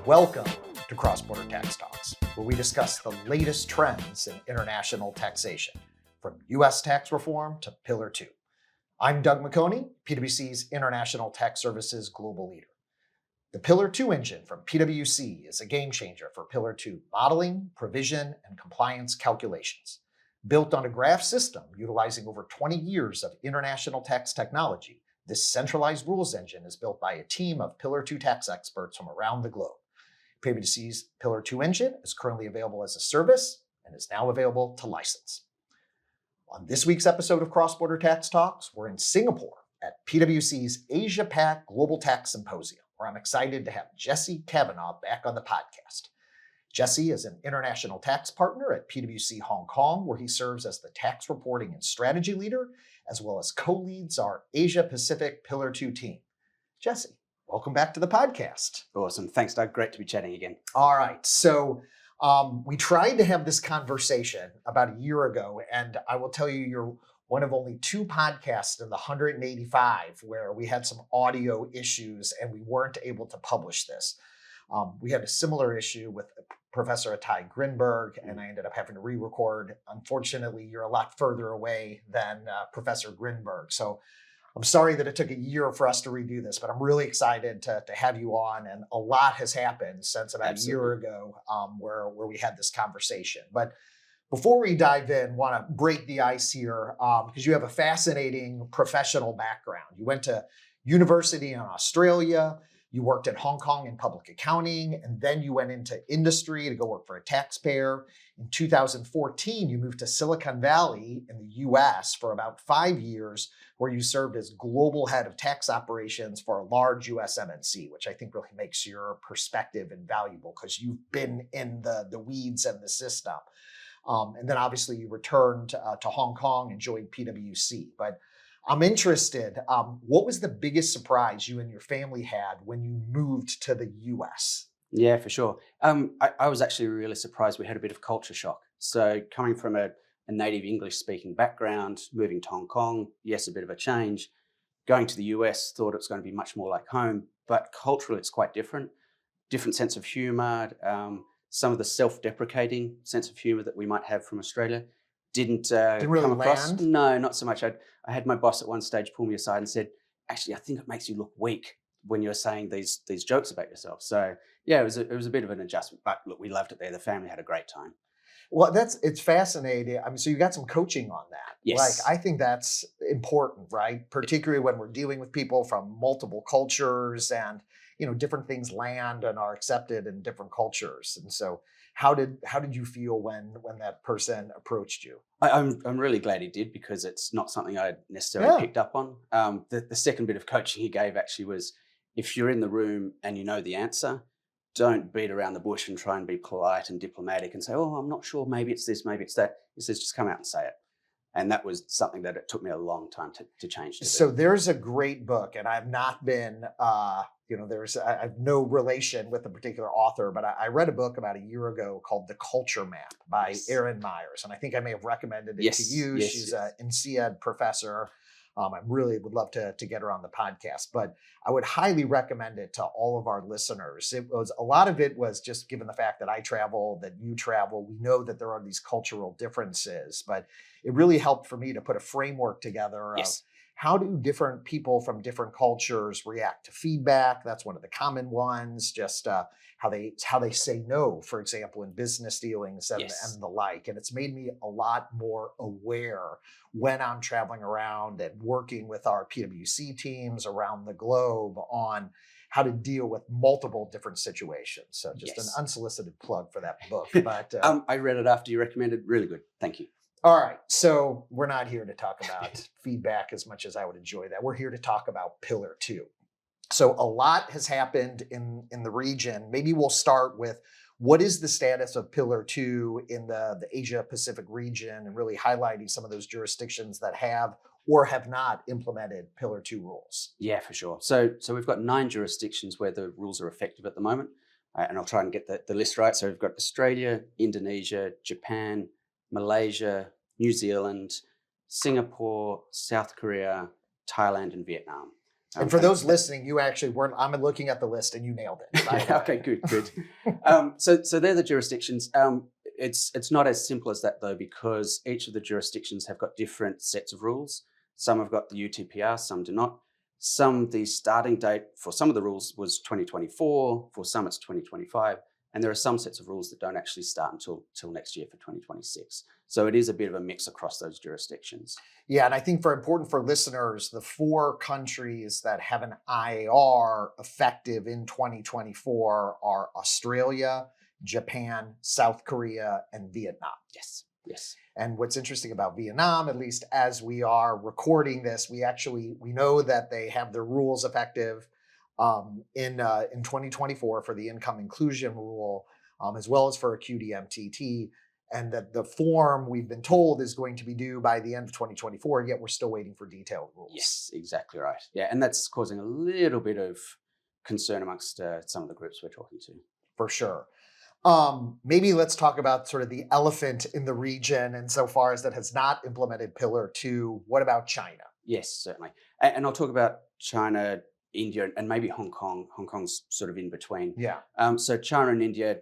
Welcome to Cross-Border Tax Talks, where we discuss the latest trends in international taxation, from U.S. tax reform to Pillar 2. I'm Doug McHoney, PwC's International Tax Services Global Leader. The Pillar 2 engine from PwC is a game changer for Pillar 2 modeling, provision, and compliance calculations. Built on a graph system utilizing over 20 years of international tax technology, this centralized rules engine is built by a team of Pillar 2 tax experts from around the globe. PwC's Pillar 2 engine is currently available as a service and is now available to license. On this week's episode of Cross-Border Tax Talks, we're in Singapore at PwC's Asia-Pac Global Tax Symposium, where I'm excited to have Jesse Kavanaugh back on the podcast. Jesse is an international tax partner at PwC Hong Kong, where he serves as the tax reporting and strategy leader, as well as co-leads our Asia-Pacific Pillar 2 team. Jesse, welcome back to the podcast. Awesome. Thanks, Doug. Great to be chatting again. All right. So we tried to have this conversation about a year ago, and I will tell you, you're one of only two podcasts in the 185 where we had some audio issues and we weren't able to publish this. We had a similar issue with Professor Attai Grinberg, and I ended up having to re-record. Unfortunately, you're a lot further away than Professor Grinberg. So I'm sorry that it took a year for us to redo this, but I'm really excited to have you on. And a lot has happened since about a year ago where we had this conversation. But before we dive in, want to break the ice here because you have a fascinating professional background. You went to university in Australia. You worked in Hong Kong in public accounting, and then you went into industry to go work for a taxpayer. In 2014, you moved to Silicon Valley in the US for about 5 years, where you served as global head of tax operations for a large US MNC, which I think really makes your perspective invaluable because you've been in the weeds and the system. And then obviously you returned to Hong Kong and joined PwC. But I'm interested, what was the biggest surprise you and your family had when you moved to the US? Yeah, for sure. I was actually really surprised. We had a bit of culture shock. So coming from a native English speaking background, moving to Hong Kong, yes, a bit of a change. Going to the US, thought it was going to be much more like home, but culturally it's quite different. Different sense of humor, some of the self-deprecating sense of humor that we might have from Australia. Didn't really come across. land? No, not so much. I had my boss at one stage pull me aside and said, actually, I think it makes you look weak when you're saying these jokes about yourself. So yeah, it was a bit of an adjustment, but look, we loved it there. The family had a great time. Well, it's fascinating. I mean, so you got some coaching on that. Yes. Like, I think that's important, right? Particularly when we're dealing with people from multiple cultures and, different things land and are accepted in different cultures. And so how did you feel when that person approached you? I'm really glad he did, because it's not something I necessarily picked up on. The second bit of coaching he gave actually was, if you're in the room and you know the answer, don't beat around the bush and try and be polite and diplomatic and say, oh, I'm not sure, maybe it's this, maybe it's that. He says, just come out and say it. And that was something that it took me a long time to change. So there's a great book, and I've not been, I have no relation with a particular author, but I read a book about a year ago called The Culture Map by Erin Myers. And I think I may have recommended it to you. She's an INSEAD professor. I really would love to get her on the podcast, but I would highly recommend it to all of our listeners. A lot of it was just given the fact that I travel, that you travel, we know that there are these cultural differences, but it really helped for me to put a framework together of how do different people from different cultures react to feedback. That's one of the common ones, just how they say no, for example, in business dealings and the like. And it's made me a lot more aware when I'm traveling around and working with our PwC teams around the globe on how to deal with multiple different situations. So just an unsolicited plug for that book. But I read it after you recommended. Really good. Thank you. All right. So we're not here to talk about feedback as much as I would enjoy that. We're here to talk about Pillar 2. So a lot has happened in the region. Maybe we'll start with what is the status of Pillar 2 in the Asia-Pacific region, and really highlighting some of those jurisdictions that have or have not implemented Pillar 2 rules. Yeah, for sure. So we've got 9 jurisdictions where the rules are effective at the moment. And I'll try and get the list right. So we've got Australia, Indonesia, Japan, Malaysia, New Zealand, Singapore, South Korea, Thailand, and Vietnam. And for those listening, you actually weren't. I'm looking at the list, and you nailed it. Yeah, okay, good. So they're the jurisdictions. It's not as simple as that though, because each of the jurisdictions have got different sets of rules. Some have got the UTPR, some do not. The starting date for some of the rules was 2024, for some it's 2025, and there are some sets of rules that don't actually start until next year for 2026. So it is a bit of a mix across those jurisdictions. Yeah, and I think important for listeners, the 4 countries that have an IAR effective in 2024 are Australia, Japan, South Korea, and Vietnam. Yes. And what's interesting about Vietnam, at least as we are recording this, we know that they have their rules effective in 2024 for the income inclusion rule, as well as for a QDMTT. And that the form we've been told is going to be due by the end of 2024, yet we're still waiting for detailed rules. Yes, exactly right. Yeah, and that's causing a little bit of concern amongst some of the groups we're talking to. For sure. Maybe let's talk about sort of the elephant in the region insofar as that has not implemented Pillar 2. What about China? Yes, certainly. And I'll talk about China, India, and maybe Hong Kong. Hong Kong's sort of in between. Yeah. So China and India,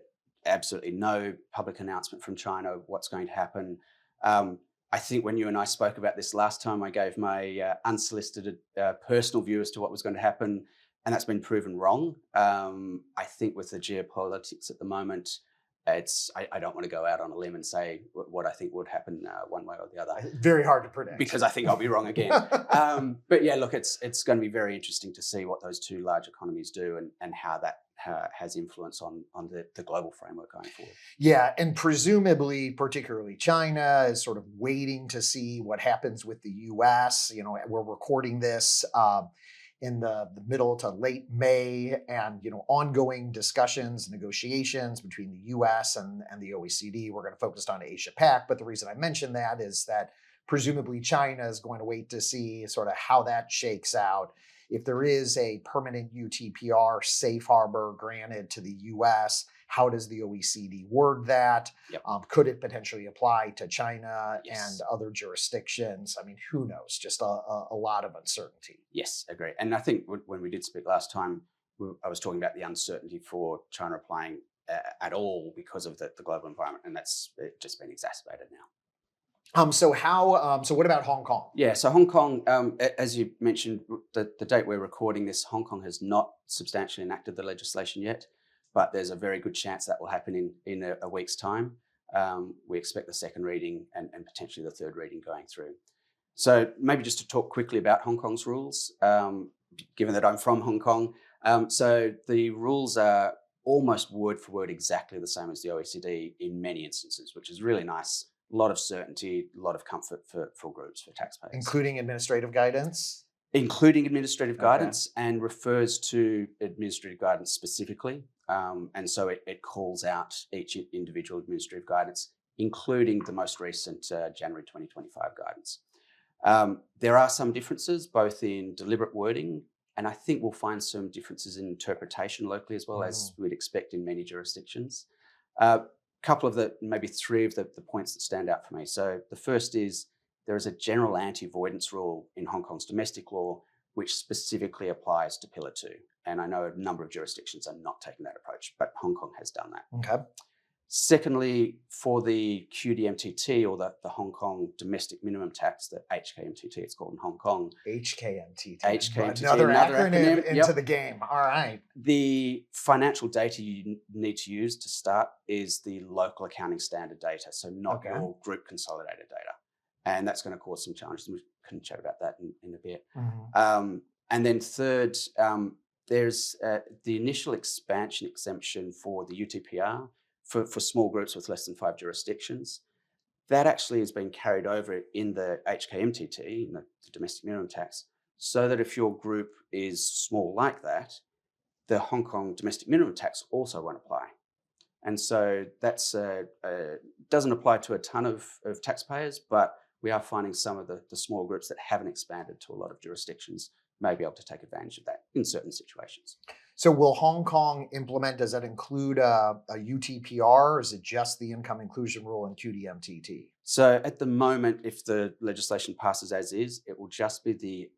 absolutely no public announcement from China of what's going to happen. I think when you and I spoke about this last time, I gave my unsolicited personal view as to what was going to happen, and that's been proven wrong. I think with the geopolitics at the moment, I don't want to go out on a limb and say what I think would happen one way or the other. Very hard to predict. Because I think I'll be wrong again. But yeah, look, it's going to be very interesting to see what those 2 large economies do and how that has influence on the global framework going forward. Yeah, and presumably, particularly China is sort of waiting to see what happens with the U.S. We're recording this in the middle to late May, and ongoing discussions, negotiations between the U.S. and the OECD. We're going to focus on Asia-Pac, but the reason I mention that is that presumably China is going to wait to see sort of how that shakes out. If there is a permanent UTPR safe harbor granted to the U.S., how does the OECD word that? Yep. Could it potentially apply to China Yes. and other jurisdictions? I mean, who knows? Just a lot of uncertainty. Yes, agree. And I think when we did speak last time, I was talking about the uncertainty for China applying at all because of the global environment, and that's just been exacerbated now. So what about Hong Kong? Yeah, so Hong Kong, as you mentioned, the date we're recording this, Hong Kong has not substantially enacted the legislation yet, but there's a very good chance that will happen in a week's time. We expect the second reading and potentially the third reading going through. So maybe just to talk quickly about Hong Kong's rules, given that I'm from Hong Kong. So the rules are almost word for word exactly the same as the OECD in many instances, which is really nice. A lot of certainty, a lot of comfort for groups, for taxpayers. Including administrative guidance? Including administrative guidance, and refers to administrative guidance specifically. And so it calls out each individual administrative guidance, including the most recent January 2025 guidance. There are some differences, both in deliberate wording, and I think we'll find some differences in interpretation locally as well, as we'd expect in many jurisdictions. Couple of maybe 3 of the points that stand out for me. So the first is there is a general anti-avoidance rule in Hong Kong's domestic law, which specifically applies to Pillar 2. And I know a number of jurisdictions are not taking that approach, but Hong Kong has done that. Okay. Secondly, for the QDMTT, or the Hong Kong domestic minimum tax, the HKMTT, it's called in Hong Kong. HKMTT. Another acronym into the game. All right. The financial data you need to use to start is the local accounting standard data, so not your group consolidated data. And that's going to cause some challenges. We can chat about that in a bit. And then third, there's the initial expansion exemption for the UTPR for small groups with less than 5 jurisdictions. That actually has been carried over in the HKMTT, in the domestic minimum tax, so that if your group is small like that, the Hong Kong domestic minimum tax also won't apply. And so that's doesn't apply to a ton of taxpayers, but we are finding some of the small groups that haven't expanded to a lot of jurisdictions may be able to take advantage of that in certain situations. So will Hong Kong implement, does that include a UTPR, or is it just the income inclusion rule and QDMTT? So at the moment, if the legislation passes as is, it will just be the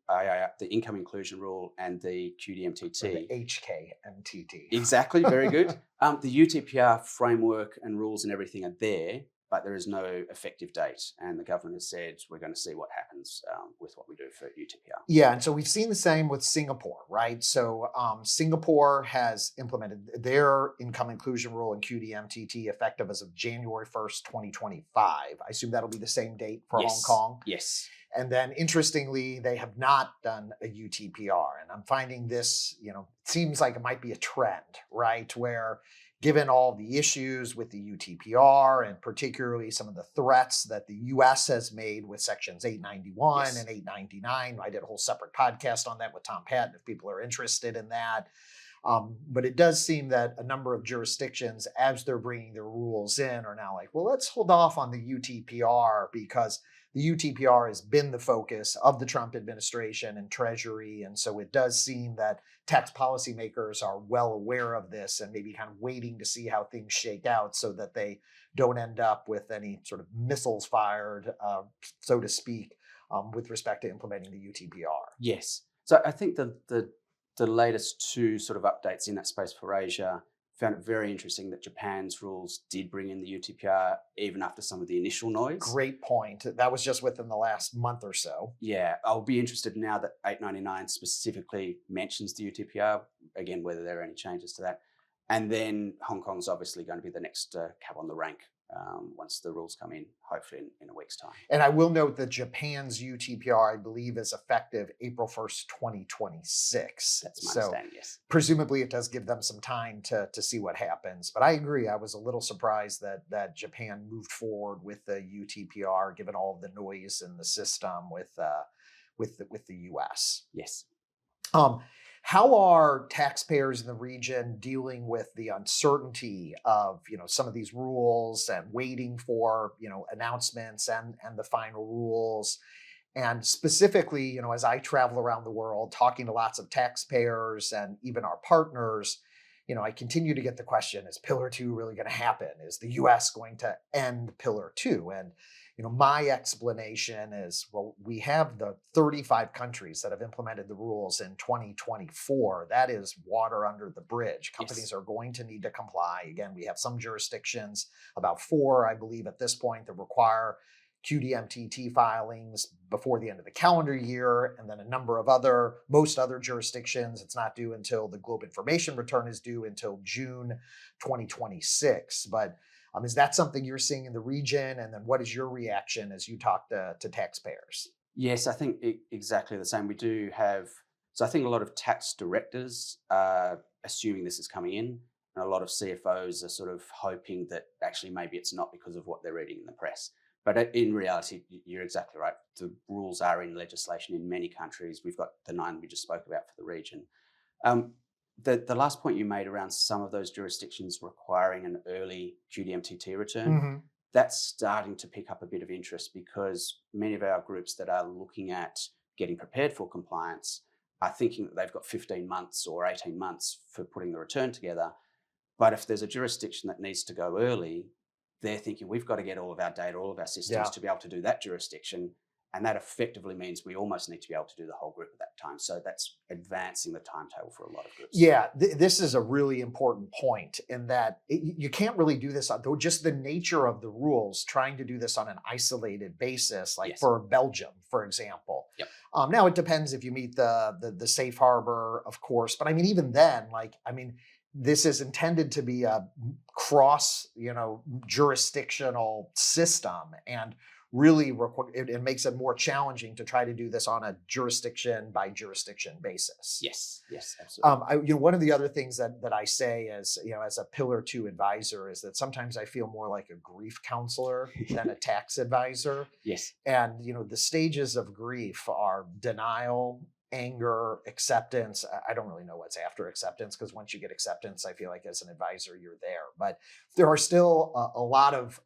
income inclusion rule and the QDMTT. Or the HKMTT. Exactly, very good. The UTPR framework and rules and everything are there, but there is no effective date. And the government has said we're going to see what happens with what we do for UTPR. Yeah, and so we've seen the same with Singapore, right? So Singapore has implemented their income inclusion rule and QDMTT effective as of January 1st, 2025. I assume that'll be the same date for Hong Kong. Yes. And then interestingly, they have not done a UTPR. And I'm finding this, it seems like it might be a trend, right? Where given all the issues with the UTPR and particularly some of the threats that the US has made with sections 891 and 899, I did a whole separate podcast on that with Tom Patton if people are interested in that. But it does seem that a number of jurisdictions, as they're bringing their rules in, are now like, well, let's hold off on the UTPR because the UTPR has been the focus of the Trump administration and Treasury. And so it does seem that tax policymakers are well aware of this and maybe kind of waiting to see how things shake out so that they don't end up with any sort of missiles fired, so to speak, with respect to implementing the UTPR. Yes. So I think the latest two sort of updates in that space for Asia found it very interesting that Japan's rules did bring in the UTPR even after some of the initial noise. Great point. That was just within the last month or so. Yeah, I'll be interested now that 899 specifically mentions the UTPR, again, whether there are any changes to that. And then Hong Kong's obviously going to be the next cab on the rank once the rules come in, hopefully in a week's time. And I will note that Japan's UTPR, I believe, is effective April 1st, 2026. That's my understanding, yes. Presumably it does give them some time to see what happens. But I agree, I was a little surprised that Japan moved forward with the UTPR, given all of the noise in the system with the US. Yes. How are taxpayers in the region dealing with the uncertainty of some of these rules and waiting for announcements and the final rules? And specifically, as I travel around the world talking to lots of taxpayers and even our partners, I continue to get the question: is Pillar 2 really going to happen? Is the U.S. going to end Pillar 2? And my explanation is, well, we have the 35 countries that have implemented the rules in 2024. That is water under the bridge. Companies are going to need to comply. Again, we have some jurisdictions, about 4, I believe, at this point, that require QDMTT filings before the end of the calendar year, and then most other jurisdictions, it's not due until the Globe Information Return is due until June 2026. But is that something you're seeing in the region? And then what is your reaction as you talk to taxpayers? Yes, I think exactly the same. We do have, so I think a lot of tax directors are assuming this is coming in, and a lot of CFOs are sort of hoping that actually maybe it's not because of what they're reading in the press. But in reality, you're exactly right. The rules are in legislation in many countries. We've got the 9 we just spoke about for the region. The last point you made around some of those jurisdictions requiring an early QDMTT return, that's starting to pick up a bit of interest because many of our groups that are looking at getting prepared for compliance are thinking that they've got 15 months or 18 months for putting the return together. But if there's a jurisdiction that needs to go early, they're thinking we've got to get all of our data, all of our systems to be able to do that jurisdiction. And that effectively means we almost need to be able to do the whole group at that time. So that's advancing the timetable for a lot of groups. Yeah, this is a really important point in that you can't really do this on just the nature of the rules, trying to do this on an isolated basis, like for Belgium, for example. Now, it depends if you meet the safe harbor, of course. But I mean, even then, this is intended to be a cross, jurisdictional system, and really it makes it more challenging to try to do this on a jurisdiction by jurisdiction basis. Yes, absolutely. One of the other things that I say as a Pillar 2 advisor is that sometimes I feel more like a grief counselor than a tax advisor. Yes. And the stages of grief are denial, anger, acceptance. I don't really know what's after acceptance, because once you get acceptance, I feel like as an advisor, you're there. But there are still a lot of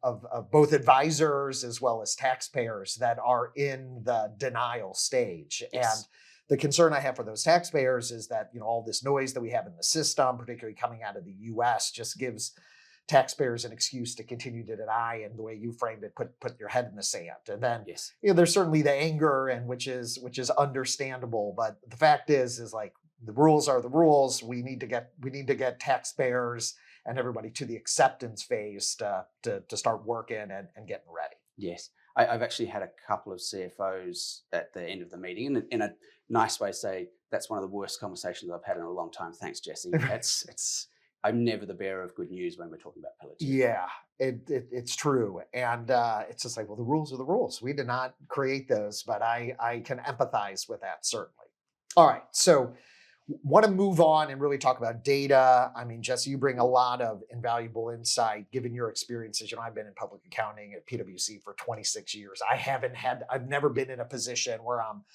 both advisors as well as taxpayers that are in the denial stage. Yes. And the concern I have for those taxpayers is that, all this noise that we have in the system, particularly coming out of the US, just gives taxpayers an excuse to continue to deny, and the way you framed it, put your head in the sand. And then Yes. there's certainly the anger, and which is understandable. But the fact is like the rules are the rules. We need to get taxpayers and everybody to the acceptance phase to start working and getting ready. Yes. I've actually had a couple of CFOs at the end of the meeting, and in a nice way say, that's one of the worst conversations I've had in a long time. Thanks, Jesse. I'm never the bearer of good news when we're talking about Pillar 2. Yeah, it's true. And it's just like, well, the rules are the rules. We did not create those, but I can empathize with that, certainly. All right, so want to move on and really talk about data. I mean, Jesse, you bring a lot of invaluable insight given your experiences. I've been in public accounting at PwC for 26 years. I've never been in a position where I'm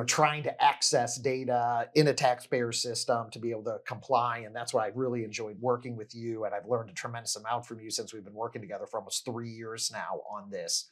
trying to access data in a taxpayer system to be able to comply. And that's why I've really enjoyed working with you. And I've learned a tremendous amount from you since we've been working together for almost 3 years now on this.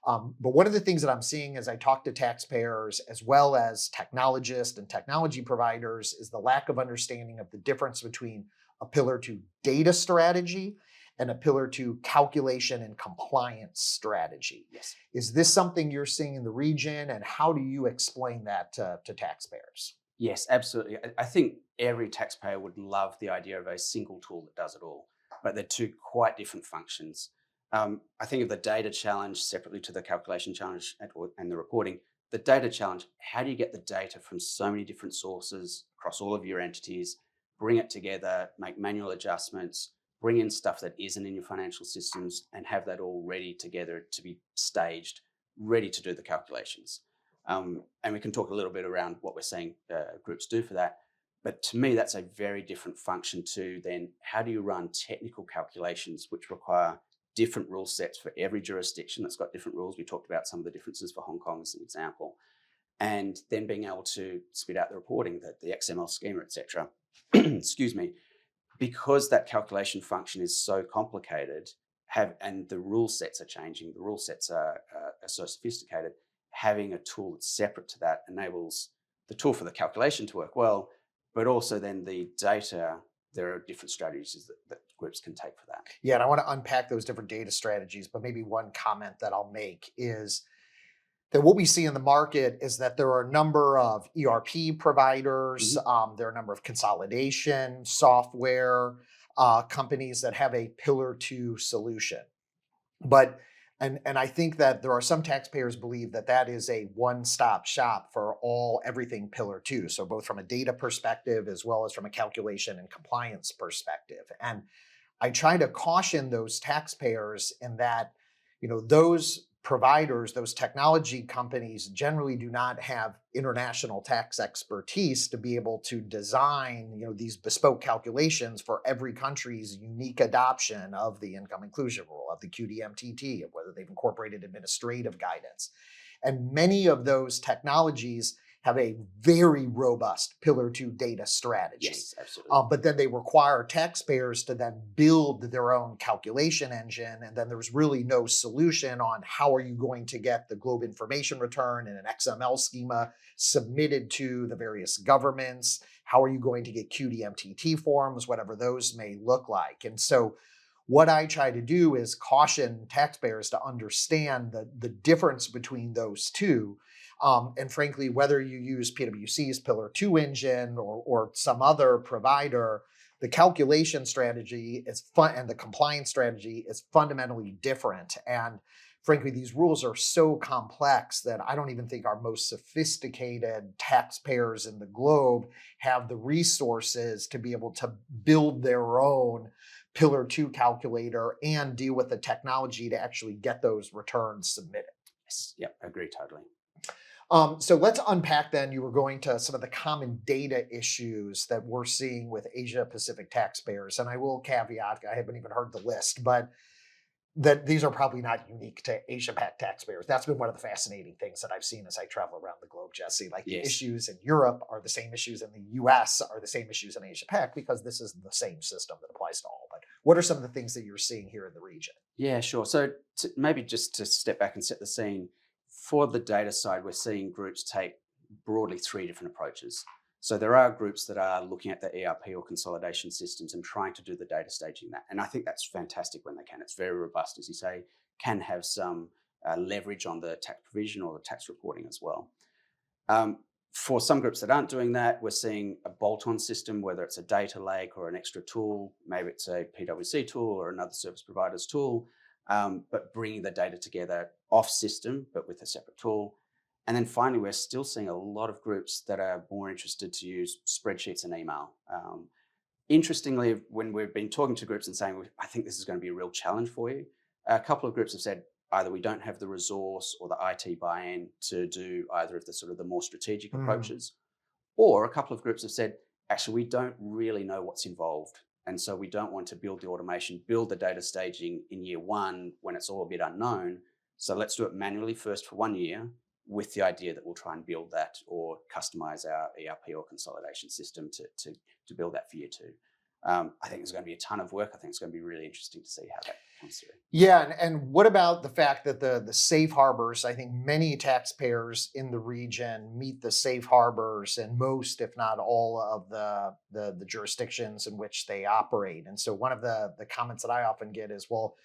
But one of the things that I'm seeing as I talk to taxpayers, as well as technologists and technology providers, is the lack of understanding of the difference between a Pillar 2 data strategy and a Pillar 2 calculation and compliance strategy. Yes. Is this something you're seeing in the region, and how do you explain that to taxpayers? Yes, absolutely. I think every taxpayer would love the idea of a single tool that does it all, but they're two quite different functions. I think of the data challenge separately to the calculation challenge and the reporting. The data challenge, how do you get the data from so many different sources across all of your entities, bring it together, make manual adjustments, bring in stuff that isn't in your financial systems, and have that all ready together to be staged, ready to do the calculations. And we can talk a little bit around what we're seeing groups do for that. But to me, that's a very different function to then how do you run technical calculations which require different rule sets for every jurisdiction that's got different rules. We talked about some of the differences for Hong Kong as an example. And then being able to spit out the reporting, the XML schema, etc. Excuse me. Because that calculation function is so complicated, and the rule sets are changing, the rule sets are so sophisticated, having a tool that's separate to that enables the tool for the calculation to work well, but also then the data, there are different strategies that groups can take for that. Yeah, and I want to unpack those different data strategies, but maybe one comment that I'll make is that what we see in the market is that there are a number of ERP providers, there are a number of consolidation software companies that have a Pillar 2 solution. But and I think that there are some taxpayers believe that that is a one-stop shop for everything Pillar 2. So both from a data perspective as well as from a calculation and compliance perspective. And I try to caution those taxpayers in that, those providers, those technology companies generally do not have international tax expertise to be able to design, these bespoke calculations for every country's unique adoption of the income inclusion rule, of the QDMTT, of whether they've incorporated administrative guidance. And many of those technologies have a very robust Pillar 2 data strategy. Yes, absolutely. But then they require taxpayers to then build their own calculation engine. And then there's really no solution on how are you going to get the Globe Information Return in an XML schema submitted to the various governments? How are you going to get QDMTT forms, whatever those may look like? And so what I try to do is caution taxpayers to understand the difference between those two. And frankly, whether you use PwC's Pillar 2 engine or some other provider, the calculation strategy is and the compliance strategy is fundamentally different. And frankly, these rules are so complex that I don't even think our most sophisticated taxpayers in the globe have the resources to be able to build their own Pillar 2 calculator and deal with the technology to actually get those returns submitted. Yes, yep, I agree totally. So let's unpack then. You were going to some of the common data issues that we're seeing with Asia-Pacific taxpayers. And I will caveat, I haven't even heard the list, but that these are probably not unique to Asia-Pac taxpayers. That's been one of the fascinating things that I've seen as I travel around the globe, Jesse. Like the issues in Europe are the same issues in the US, are the same issues in Asia-Pac, because this is the same system that applies to all. But what are some of the things that you're seeing here in the region? Yeah, sure. So maybe just to step back and set the scene, for the data side, we're seeing groups take broadly 3 different approaches. So there are groups that are looking at the ERP or consolidation systems and trying to do the data staging that. And I think that's fantastic when they can. It's very robust, as you say, can have some leverage on the tax provision or the tax reporting as well. For some groups that aren't doing that, we're seeing a bolt-on system, whether it's a data lake or an extra tool, maybe it's a PwC tool or another service provider's tool, but bringing the data together off system, but with a separate tool. And then finally, we're still seeing a lot of groups that are more interested to use spreadsheets and email. Interestingly, when we've been talking to groups and saying, I think this is going to be a real challenge for you, a couple of groups have said, either we don't have the resource or the IT buy-in to do either of the sort of the more strategic approaches, or a couple of groups have said, actually, we don't really know what's involved. And so we don't want to build the automation, build the data staging in year 1 when it's all a bit unknown. So let's do it manually first for 1 year with the idea that we'll try and build that or customize our ERP or consolidation system to build that for year 2. I think there's going to be a ton of work. I think it's going to be really interesting to see how that comes through. Yeah, and what about the fact that the safe harbors, I think many taxpayers in the region meet the safe harbors in most, if not all, of the jurisdictions in which they operate. And so one of the comments that I often get is, well,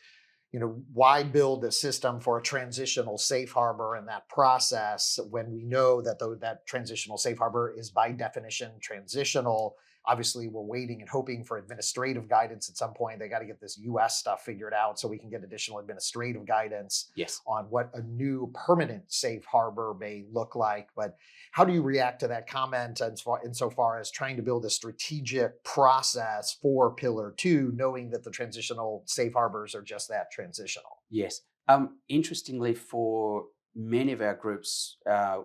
why build a system for a transitional safe harbor in that process when we know that that transitional safe harbor is by definition transitional? Obviously, we're waiting and hoping for administrative guidance at some point. They got to get this US stuff figured out so we can get additional administrative guidance on what a new permanent safe harbor may look like. But how do you react to that comment insofar as trying to build a strategic process for Pillar 2, knowing that the transitional safe harbors are just that, transitional? Yes. Interestingly, for many of our groups,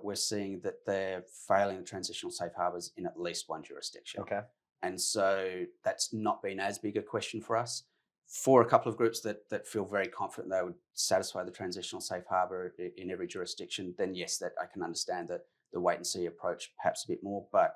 we're seeing that they're failing the transitional safe harbors in at least one jurisdiction. Okay. And so that's not been as big a question for us. For a couple of groups that feel very confident they would satisfy the transitional safe harbor in every jurisdiction, then yes, that I can understand the wait and see approach perhaps a bit more. But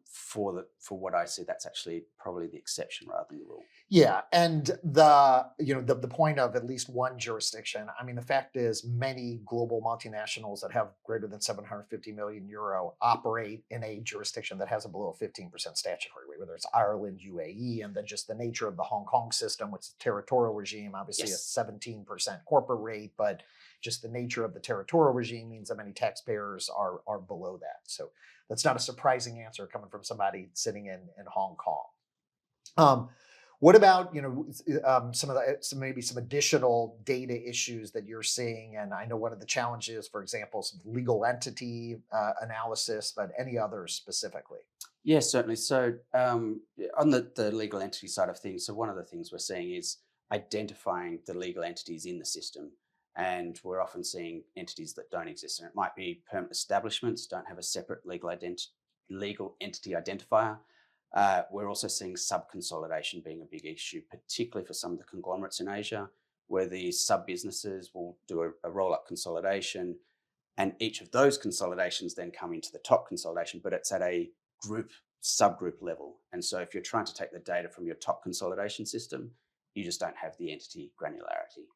for what I see, that's actually probably the exception rather than the rule. Yeah, and the point of at least one jurisdiction. I mean, the fact is, many global multinationals that have greater than 750 million euro operate in a jurisdiction that has a below 15% statutory rate, whether it's Ireland, UAE, and then just the nature of the Hong Kong system, which is a territorial regime, obviously a 17% corporate rate, but just the nature of the territorial regime means that many taxpayers are below that. So that's not a surprising answer coming from somebody sitting in Hong Kong. What about maybe some additional data issues that you're seeing? And I know one of the challenges, for example, some legal entity analysis, but any others specifically? Yes, certainly. So on the legal entity side of things, so one of the things we're seeing is identifying the legal entities in the system. And we're often seeing entities that don't exist. And it might be permanent establishments, don't have a separate legal entity identifier. We're also seeing sub-consolidation being a big issue, particularly for some of the conglomerates in Asia, where the sub-businesses will do a roll-up consolidation, and each of those consolidations then come into the top consolidation, but it's at a subgroup level. And so if you're trying to take the data from your top consolidation system, you just don't have the entity granularity.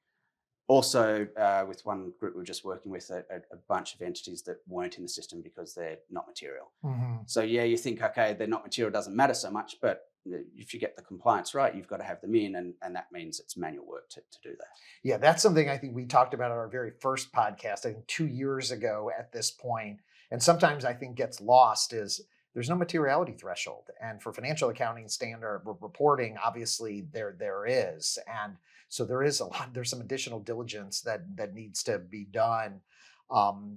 Also, with one group we're just working with, a bunch of entities that weren't in the system because they're not material. Mm-hmm. So yeah, you think, okay, they're not material, doesn't matter so much, but if you get the compliance right, you've got to have them in, and that means it's manual work to do that. Yeah, that's something I think we talked about on our very first podcast, I think 2 years ago at this point, and sometimes I think gets lost is there's no materiality threshold. And for financial accounting standard reporting, obviously there is. And so there's some additional diligence that needs to be done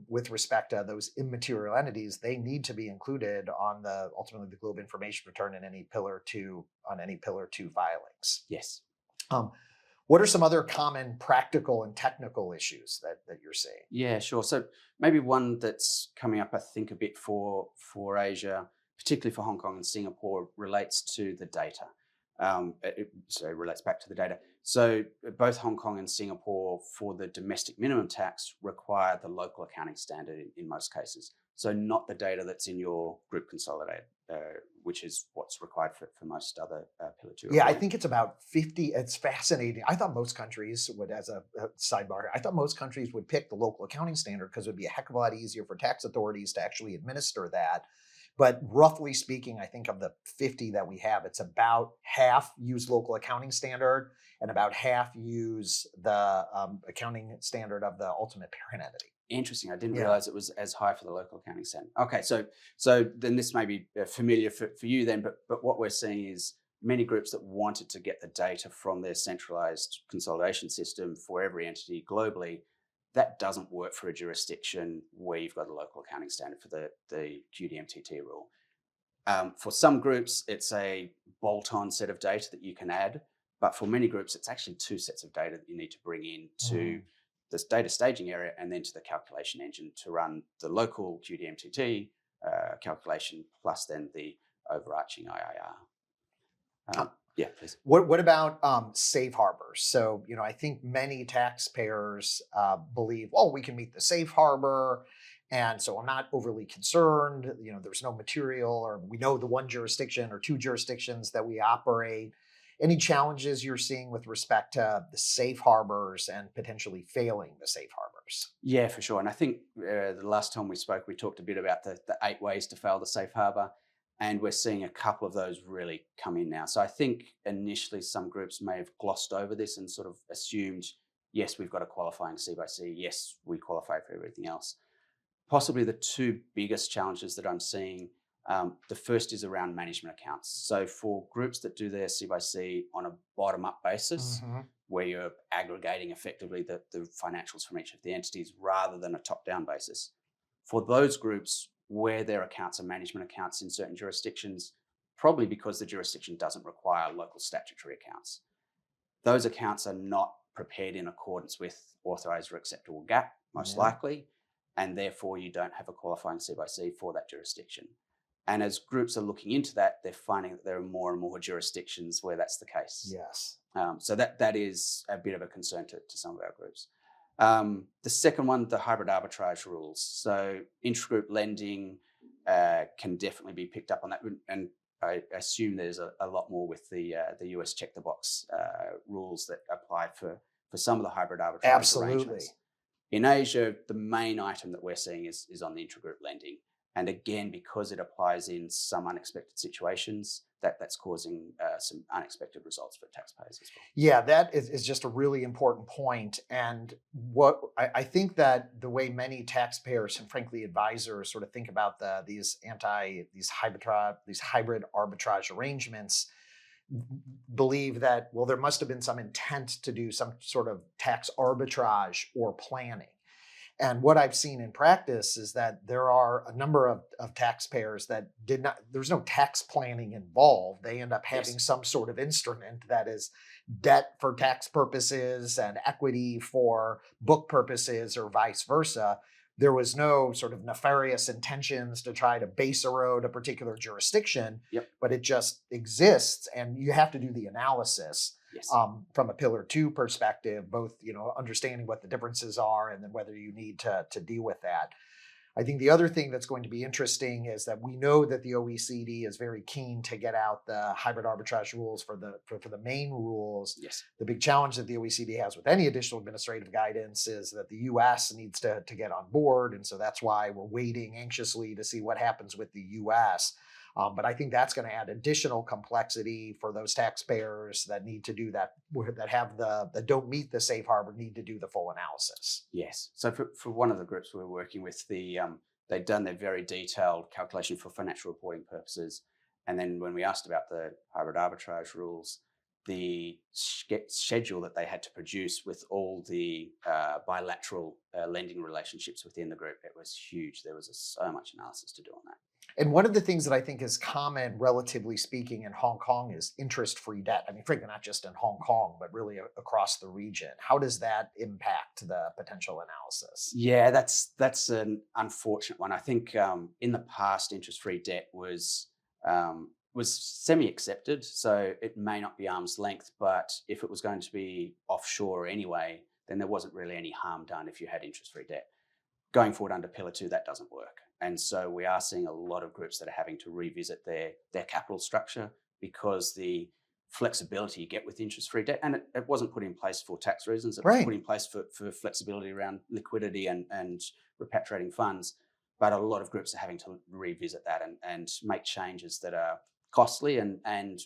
with respect to those immaterial entities. They need to be included on ultimately the Globe Information Return in any Pillar 2 filings. Yes. What are some other common practical and technical issues that you're seeing? Yeah, sure. So maybe one that's coming up, I think, a bit for Asia, particularly for Hong Kong and Singapore, relates to the data. It relates back to the data. So both Hong Kong and Singapore, for the domestic minimum tax, require the local accounting standard in most cases. So not the data that's in your group consolidated, which is what's required for most other Pillar 2 Yeah, I reporting. think it's about 50. It's fascinating. I thought most countries would, as a sidebar, I thought most countries would pick the local accounting standard because it would be a heck of a lot easier for tax authorities to actually administer that. But roughly speaking, I think of the 50 that we have, it's about half use local accounting standard and about half use the accounting standard of the ultimate parent entity. Interesting. I didn't Yeah. realize it was as high for the local accounting standard. Okay, so then this may be familiar for you then, but what we're seeing is many groups that wanted to get the data from their centralized consolidation system for every entity globally, that doesn't work for a jurisdiction where you've got a local accounting standard for the QDMTT rule. For some groups, it's a bolt-on set of data that you can add, but for many groups, it's actually two sets of data that you need to bring in to this data staging area and then to the calculation engine to run the local QDMTT calculation plus then the overarching IIR. Yeah, please. What about safe harbors? So, I think many taxpayers believe, oh, we can meet the safe harbor. And so I'm not overly concerned. There's no material, or we know the one jurisdiction or two jurisdictions that we operate. Any challenges you're seeing with respect to the safe harbors and potentially failing the safe harbors? Yeah, for sure. And I think the last time we spoke, we talked a bit about the 8 ways to fail the safe harbor. And we're seeing a couple of those really come in now. So I think initially some groups may have glossed over this and sort of assumed, yes, we've got a qualifying C by C. Yes, we qualify for everything else. Possibly the two biggest challenges that I'm seeing, the first is around management accounts. So for groups that do their C by C on a bottom-up basis, where you're aggregating effectively the financials from each of the entities rather than a top-down basis, for those groups where their accounts are management accounts in certain jurisdictions, probably because the jurisdiction doesn't require local statutory accounts, those accounts are not prepared in accordance with authorized or acceptable GAAP, most likely, and therefore you don't have a qualifying C by C for that jurisdiction. And as groups are looking into that, they're finding that there are more and more jurisdictions where that's the case. Yes. So that is a bit of a concern to some of our groups. The second one, the hybrid arbitrage rules. So intragroup lending can definitely be picked up on that. And I assume there's a lot more with the US check the box rules that apply for some of the hybrid arbitrage arrangements. In Asia, the main item that we're seeing is on the intragroup lending. And again, because it applies in some unexpected situations, that's causing some unexpected results for taxpayers as well. Yeah, that is just a really important point. And what I think that the way many taxpayers and frankly advisors sort of think about these hybrid arbitrage arrangements, believe that, well, there must have been some intent to do some sort of tax arbitrage or planning. And what I've seen in practice is that there are a number of taxpayers that did not, there's no tax planning involved. They end up having some sort of instrument that is debt for tax purposes and equity for book purposes or vice versa. There was no sort of nefarious intentions to try to base erode a particular jurisdiction, but it just exists and you have to do the analysis. From a Pillar 2 perspective, both understanding what the differences are and then whether you need to deal with that. I think the other thing that's going to be interesting is that we know that the OECD is very keen to get out the hybrid arbitrage rules for the main rules. The big challenge that the OECD has with any additional administrative guidance is that the US needs to get on board, and so that's why we're waiting anxiously to see what happens with the US. But I think that's going to add additional complexity for those taxpayers that need to do that, that don't meet the safe harbor, need to do the full analysis. Yes. So for one of the groups we were working with, they'd done their very detailed calculation for financial reporting purposes. And then when we asked about the hybrid arbitrage rules, the schedule that they had to produce with all the bilateral lending relationships within the group, it was huge. There was so much analysis to do on that. And one of the things that I think is common, relatively speaking, in Hong Kong is interest-free debt. I mean, frankly, not just in Hong Kong, but really across the region. How does that impact the potential analysis? Yeah, that's an unfortunate one. I think in the past, interest-free debt was semi-accepted, so it may not be arm's length, but if it was going to be offshore anyway, then there wasn't really any harm done if you had interest-free debt. Going forward under Pillar 2, that doesn't work. And so we are seeing a lot of groups that are having to revisit their capital structure because the flexibility you get with interest-free debt, and it wasn't put in place for tax reasons, it was Right. put in place for flexibility around liquidity and repatriating funds. But a lot of groups are having to revisit that and make changes that are costly and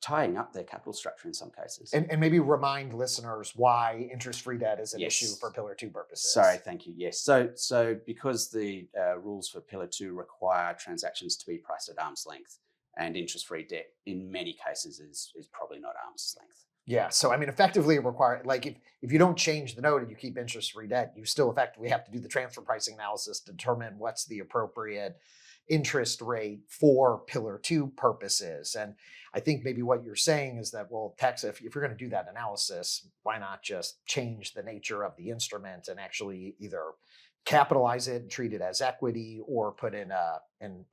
tying up their capital structure in some cases. And maybe remind listeners why interest-free debt is an Yes. issue for Pillar 2 purposes. Sorry, thank you. Yes. So because the rules for Pillar 2 require transactions to be priced at arm's length, and interest-free debt in many cases is probably not arm's length. Yeah. So, I mean, effectively it requires, like if you don't change the note and you keep interest-free debt, you still effectively have to do the transfer pricing analysis to determine what's the appropriate interest rate for Pillar 2 purposes. And I think maybe what you're saying is that, well, if you're going to do that analysis, why not just change the nature of the instrument and actually either capitalize it, treat it as equity, or put in an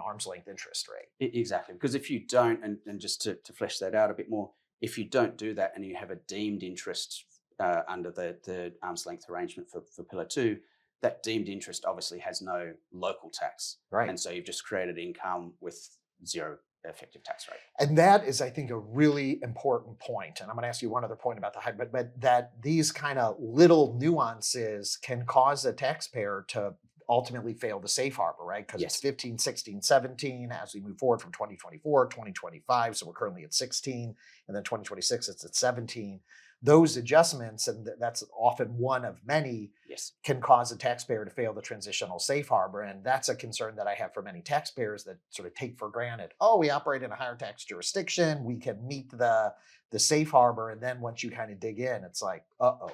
arm's length interest rate? Exactly. Because if you don't, and just to flesh that out a bit more, if you don't do that and you have a deemed interest under the arm's length arrangement for Pillar 2, that deemed interest obviously has no local tax. Right. And so you've just created income with zero effective tax rate. And that is, I think, a really important point. And I'm going to ask you one other point about the hybrid, but that these kind of little nuances can cause a taxpayer to ultimately fail the safe harbor, right? Because Yes. it's 15, 16, 17 as we move forward from 2024, 2025. So we're currently at 16, and then 2026, it's at 17. Those adjustments, and that's often one of many, Yes. can cause a taxpayer to fail the transitional safe harbor. And that's a concern that I have for many taxpayers that sort of take for granted, oh, we operate in a higher tax jurisdiction, we can meet the safe harbor. And then once you kind of dig in, it's like, uh-oh.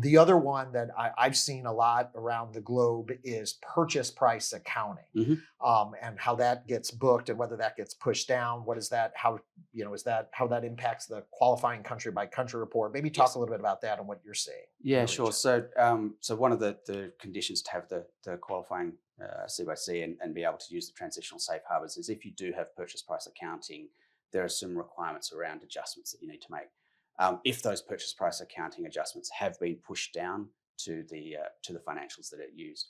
The other one that I've seen a lot around the globe is purchase price accounting, and how that gets booked and whether that gets pushed down. What is that? How how that impacts the qualifying country by country report? Maybe talk Yes. a little bit about that and what you're seeing. Yeah, sure. So one of the conditions to have the qualifying C by C and be able to use the transitional safe harbors is if you do have purchase price accounting, there are some requirements around adjustments that you need to make. If those purchase price accounting adjustments have been pushed down to the financials that are used.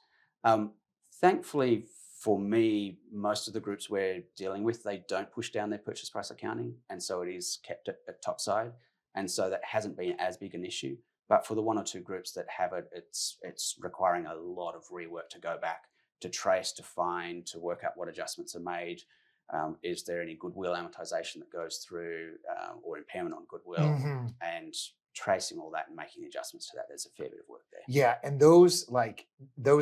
Thankfully for me, most of the groups we're dealing with, they don't push down their purchase price accounting, and so it is kept at top side, and so that hasn't been as big an issue. But for the one or two groups that have it, it's requiring a lot of rework to go back, to trace, to find, to work out what adjustments are made. Is there any goodwill amortization that goes through, or impairment on goodwill, and tracing all that and making adjustments to that? There's a fair bit of work there. Yeah, and those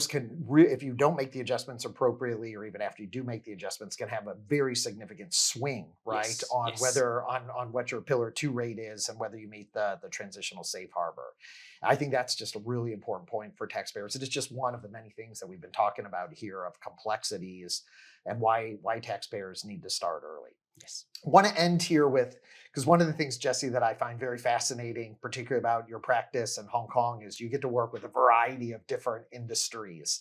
can if you don't make the adjustments appropriately, or even after you do make the adjustments, can have a very significant swing, right? Yes, On yes. whether on what your Pillar 2 rate is and whether you meet the transitional safe harbor. I think that's just a really important point for taxpayers. It is just one of the many things that we've been talking about here of complexities and why taxpayers need to start early. Yes. I want to end here with, because one of the things, Jesse, that I find very fascinating, particularly about your practice in Hong Kong, is you get to work with a variety of different industries.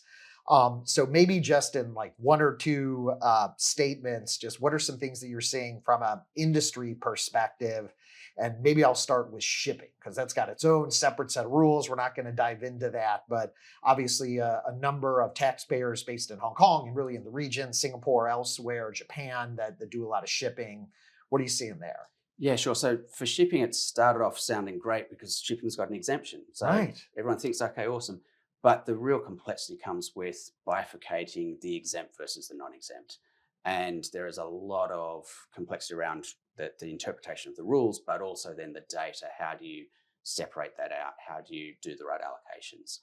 So maybe just in like one or two statements, just what are some things that you're seeing from an industry perspective? And maybe I'll start with shipping, because that's got its own separate set of rules. We're not going to dive into that, but obviously a number of taxpayers based in Hong Kong and really in the region, Singapore, elsewhere, Japan, that do a lot of shipping. What are you seeing there? Yeah, sure. So for shipping, it started off sounding great because shipping's got an exemption. So Right. everyone thinks, okay, awesome. But the real complexity comes with bifurcating the exempt versus the non-exempt. And there is a lot of complexity around the interpretation of the rules, but also then the data. How do you separate that out? How do you do the right allocations?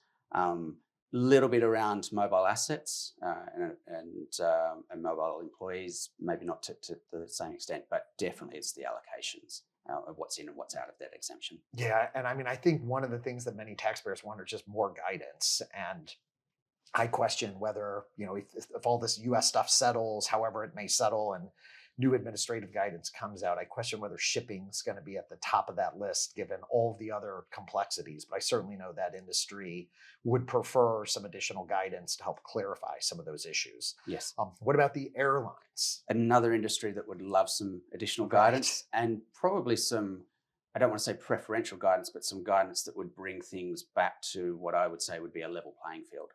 Little bit around mobile assets and mobile employees, maybe not to the same extent, but definitely it's the allocations of what's in and what's out of that exemption. Yeah, and I mean, I think one of the things that many taxpayers want is just more guidance. And I question whether, if all this US stuff settles, however it may settle, and new administrative guidance comes out, I question whether shipping is going to be at the top of that list, given all the other complexities. But I certainly know that industry would prefer some additional guidance to help clarify some of those issues. Yes. What about the airlines? Another industry that would love some additional guidance, and probably some, I don't want to say preferential guidance, but some guidance that would bring things back to what I would say would be a level playing field.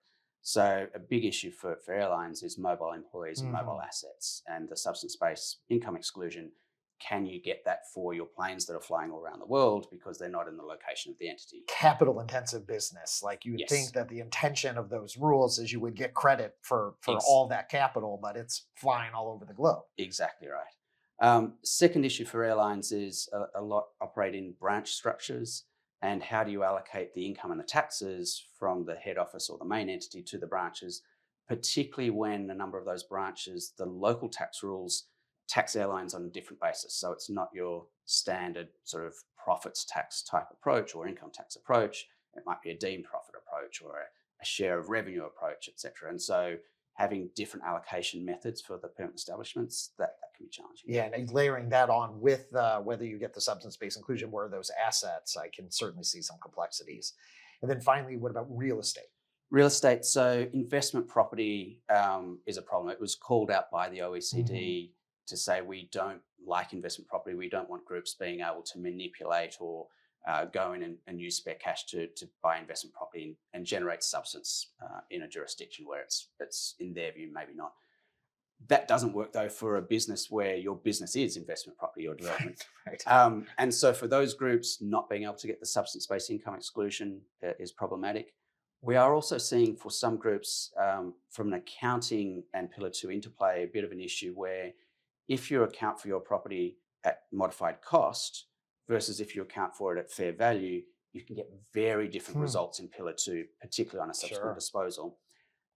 So a big issue for airlines is mobile employees and mobile assets, and the substance-based income exclusion. Can you get that for your planes that are flying all around the world because they're not in the location of the entity? Capital intensive business. Like you would Yes. think that the intention of those rules is you would get credit for all that capital, but it's flying all over the globe. Exactly right. Second issue for airlines is a lot operate in branch structures. And how do you allocate the income and the taxes from the head office or the main entity to the branches, particularly when a number of those branches, the local tax rules tax airlines on a different basis. So it's not your standard sort of profits tax type approach or income tax approach. It might be a deemed profit approach or a share of revenue approach, et cetera. And so having different allocation methods for the permanent establishments, that can be challenging. Yeah, and layering that on with whether you get the substance-based inclusion, where those assets, I can certainly see some complexities. And then finally, what about real estate? Real estate, so investment property is a problem. It was called out by the OECD to say we don't like investment property. We don't want groups being able to manipulate or go in and use spare cash to buy investment property and generate substance in a jurisdiction where it's in their view maybe not. That doesn't work though for a business where your business is investment property or development. Right. And so for those groups, not being able to get the substance-based income exclusion is problematic. We are also seeing for some groups from an accounting and Pillar 2 interplay a bit of an issue where if you account for your property at modified cost versus if you account for it at fair value, you can get very different results in Pillar 2, particularly on a subsequent disposal.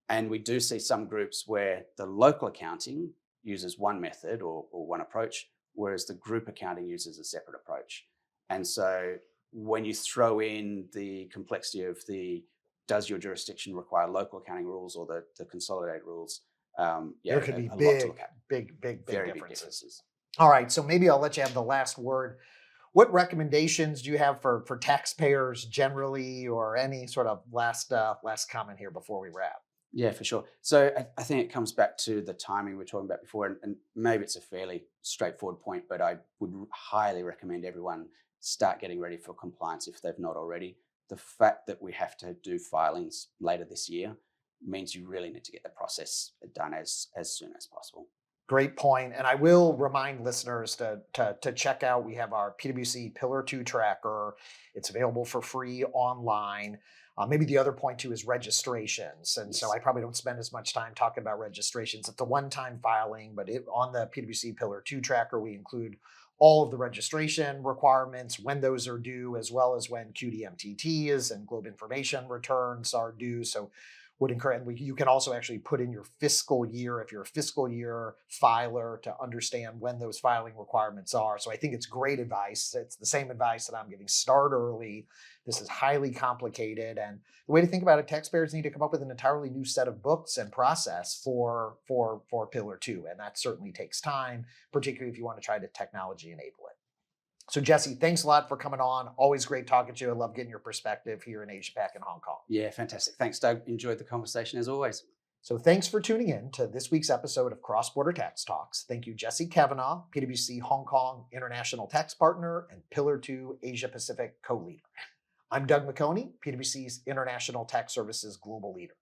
And we do see some groups where the local accounting uses one method or one approach, whereas the group accounting uses a separate approach. And so when you throw in the complexity of does your jurisdiction require local accounting rules or the consolidated rules? There could be big differences. All right, so maybe I'll let you have the last word. What recommendations do you have for taxpayers generally, or any sort of last comment here before we wrap? Yeah, for sure. So I think it comes back to the timing we were talking about before, and maybe it's a fairly straightforward point, but I would highly recommend everyone start getting ready for compliance if they've not already. The fact that we have to do filings later this year means you really need to get the process done as soon as possible. Great point. And I will remind listeners to check out, we have our PwC Pillar 2 tracker. It's available for free online. Maybe the other point too is registrations. And so I probably don't spend as much time talking about registrations. It's a one-time filing, but on the PwC Pillar 2 tracker, we include all of the registration requirements, when those are due, as well as when QDMTT is and Globe Information returns are due. So would encourage, you can also actually put in your fiscal year, if you're a fiscal year filer, to understand when those filing requirements are. So I think it's great advice. It's the same advice that I'm giving. Start early. This is highly complicated. And the way to think about it, taxpayers need to come up with an entirely new set of books and process for Pillar 2. And that certainly takes time, particularly if you want to try to technology enable it. So Jesse, thanks a lot for coming on. Always great talking to you. I love getting your perspective here in Asia-Pac and Hong Kong. Yeah, fantastic. Thanks, Doug. Enjoyed the conversation as always. So thanks for tuning in to this week's episode of Cross-Border Tax Talks. Thank you, Jesse Kavanaugh, PwC Hong Kong International Tax Partner and Pillar 2 Asia-Pacific Co-Leader. I'm Doug McHoney, PwC's International Tax Services Global Leader.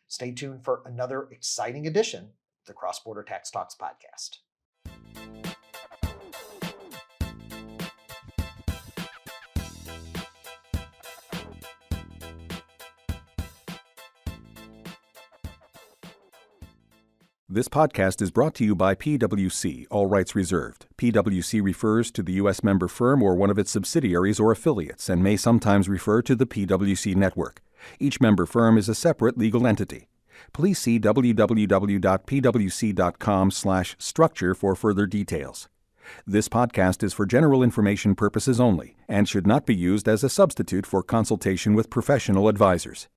Stay tuned for another exciting edition of the Cross-Border Tax Talks podcast. This podcast is brought to you by PwC, all rights reserved. PwC refers to the U.S. member firm or one of its subsidiaries or affiliates and may sometimes refer to the PwC network. Each member firm is a separate legal entity. Please see www.pwc.com/structure for further details. This podcast is for general information purposes only and should not be used as a substitute for consultation with professional advisors.